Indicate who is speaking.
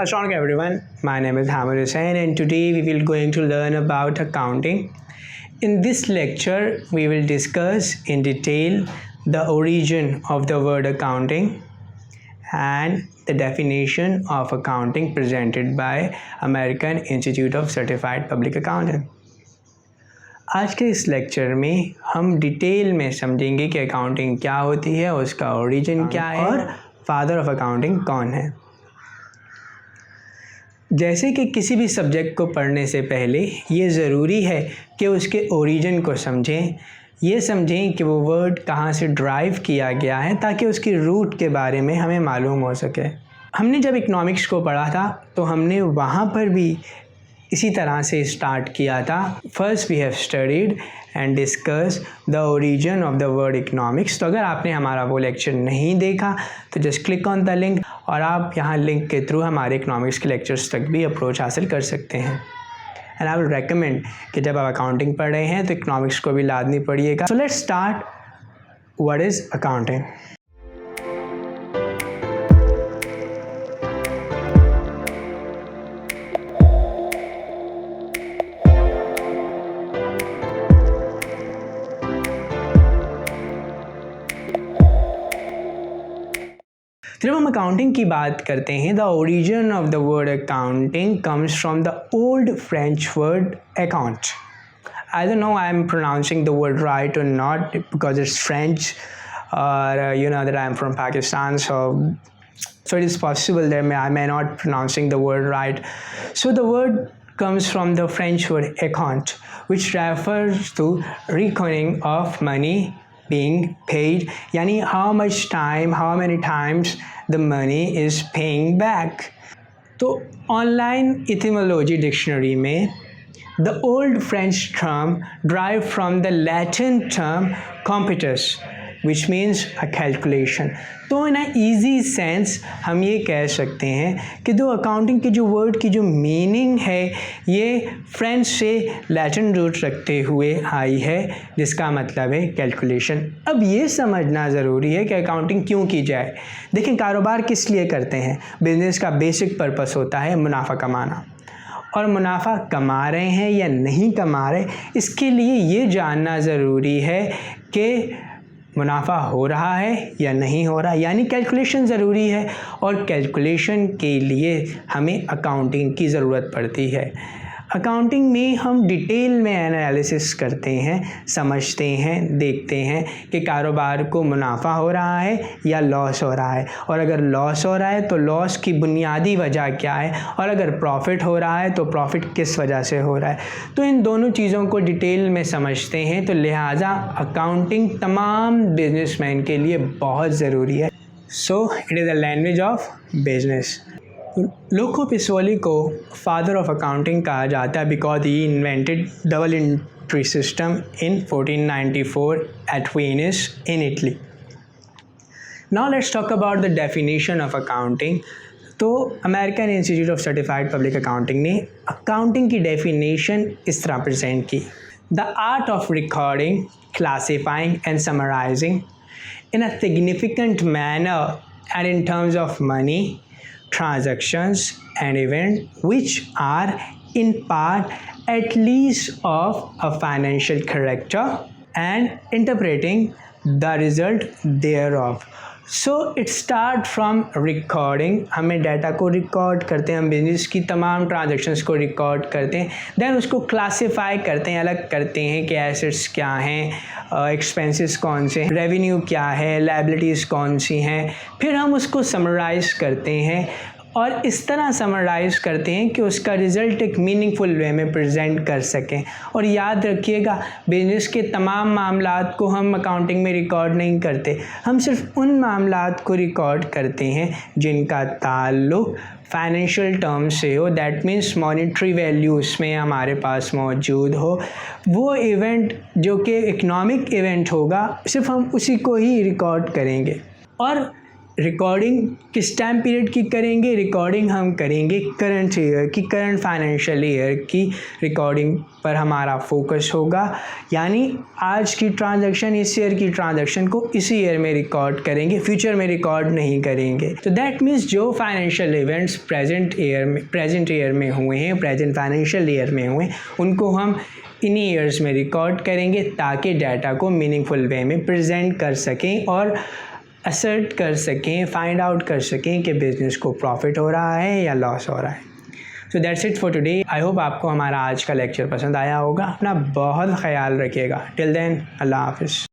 Speaker 1: Assalamualaikum everyone, my name is Hamid Hussain and today we will going to learn about accounting. In this lecture, we will discuss in detail the origin of the word accounting and the definition of accounting presented by American Institute of Certified Public Accountant. आज के इस lecture में हम detail में समझेंगे कि accounting क्या होती है, उसका ओरिजिन क्या है और फादर ऑफ अकाउंटिंग कौन है। जैसे कि किसी भी सब्जेक्ट को पढ़ने से पहले ये ज़रूरी है कि उसके ओरिजिन को समझें, ये समझें कि वो वर्ड कहाँ से ड्राइव किया गया है ताकि उसकी रूट के बारे में हमें मालूम हो सके। हमने जब इकोनॉमिक्स को पढ़ा था तो हमने वहाँ पर भी इसी तरह से स्टार्ट किया था। First we have studied and discuss the origin of the word economics. तो अगर आपने हमारा वो लेक्चर नहीं देखा तो just click on the link और आप यहाँ लिंक के थ्रू हमारे इकोनॉमिक्स के लेक्चर्स तक भी अप्रोच हासिल कर सकते हैं। एंड आई विल रेकमेंड कि जब आप अकाउंटिंग पढ़ रहे हैं तो इकोनॉमिक्स को भी लाजमी पढ़िएगा। So let's start, what is accounting. जब हम अकाउंटिंग की बात करते हैं, the origin of the word accounting comes from the old French word account. I don't know I am pronouncing the word right or not because it's French, or you know that I am from Pakistan, so it is possible that I may not pronouncing the word right. So the word comes from the French word account, which refers to reckoning of money being paid, यानी how much time, how many times the money is paying back. तो online etymology dictionary में the old French term derived from the Latin term computus, which means a calculation. तो इन easy sense हम ये कह सकते हैं कि दो अकाउंटिंग की जो वर्ड की जो मीनिंग है ये फ्रेंच से लैटिन रूट रखते हुए आई है, जिसका मतलब है कैलकुलेशन। अब ये समझना ज़रूरी है कि अकाउंटिंग क्यों की जाए। देखें, कारोबार किस लिए करते हैं? बिजनेस का बेसिक पर्पस होता है मुनाफा कमाना, और मुनाफा कमा रहे हैं या नहीं कमा रहे, इसके लिए ये जानना ज़रूरी है कि मुनाफा हो रहा है या नहीं हो रहा, यानी कैलकुलेशन ज़रूरी है। और कैलकुलेशन के लिए हमें अकाउंटिंग की ज़रूरत पड़ती है। अकाउंटिंग में हम डिटेल में एनालिसिस करते हैं, समझते हैं, देखते हैं कि कारोबार को मुनाफा हो रहा है या लॉस हो रहा है, और अगर लॉस हो रहा है तो लॉस की बुनियादी वजह क्या है, और अगर प्रॉफिट हो रहा है तो प्रॉफिट किस वजह से हो रहा है। तो इन दोनों चीज़ों को डिटेल में समझते हैं। तो लिहाजा अकाउंटिंग तमाम बिजनेसमैन के लिए बहुत ज़रूरी है। So it is the language of business. Luca Pacioli को फादर ऑफ अकाउंटिंग कहा जाता है because he invented double entry system in 1494 at Venice in Italy. Now let's talk about the definition of accounting. तो American Institute of Certified Public Accounting ने accounting की definition इस तरह present की: the art of recording, classifying and summarising in a significant manner and in terms of money, transactions and events which are in part at least of a financial character and interpreting the result thereof. So it start from recording, हमें data को record करते हैं, हम business की तमाम transactions को record करते हैं, देन उसको क्लासीफाई करते हैं, अलग करते हैं कि एसेट्स क्या हैं, एक्सपेंसेस कौन से, रेवेन्यू क्या है, लायबिलिटीज़ कौन सी हैं, फिर हम उसको समराइज़ करते हैं और इस तरह समराइज़ करते हैं कि उसका रिज़ल्ट एक मीनिंगफुल वे में प्रेजेंट कर सकें। और याद रखिएगा, बिजनेस के तमाम मामलात को हम अकाउंटिंग में रिकॉर्ड नहीं करते, हम सिर्फ उन मामलात को रिकॉर्ड करते हैं जिनका ताल्लुक़ फाइनेंशियल टर्म से हो, दैट मीन्स मॉनेटरी वैल्यू उसमें हमारे पास मौजूद हो। वो इवेंट जो कि इकोनॉमिक इवेंट होगा, सिर्फ हम उसी को ही रिकॉर्ड करेंगे। और रिकॉर्डिंग किस टाइम पीरियड की करेंगे? रिकॉर्डिंग हम करेंगे करंट ईयर की, करंट फाइनेंशियल ईयर की रिकॉर्डिंग पर हमारा फोकस होगा। यानी आज की ट्रांजैक्शन, इस ईयर की ट्रांजैक्शन को इसी ईयर में रिकॉर्ड करेंगे, फ्यूचर में रिकॉर्ड नहीं करेंगे। तो दैट मीन्स जो फाइनेंशियल इवेंट्स प्रेजेंट ईयर में हुए हैं, प्रेजेंट फाइनेंशियल ईयर में हुए, उनको हम इन्हीं ईयर्स में रिकॉर्ड करेंगे ताकि डाटा को मीनिंगफुल वे में प्रेजेंट कर सकें और असर्ट कर सकें, फाइंड आउट कर सकें कि बिज़नेस को प्रॉफिट हो रहा है या लॉस हो रहा है। So that's it for today. I hope आपको हमारा आज का लेक्चर पसंद आया होगा। अपना बहुत ख्याल रखिएगा। टिल देन, अल्लाह हाफिज़।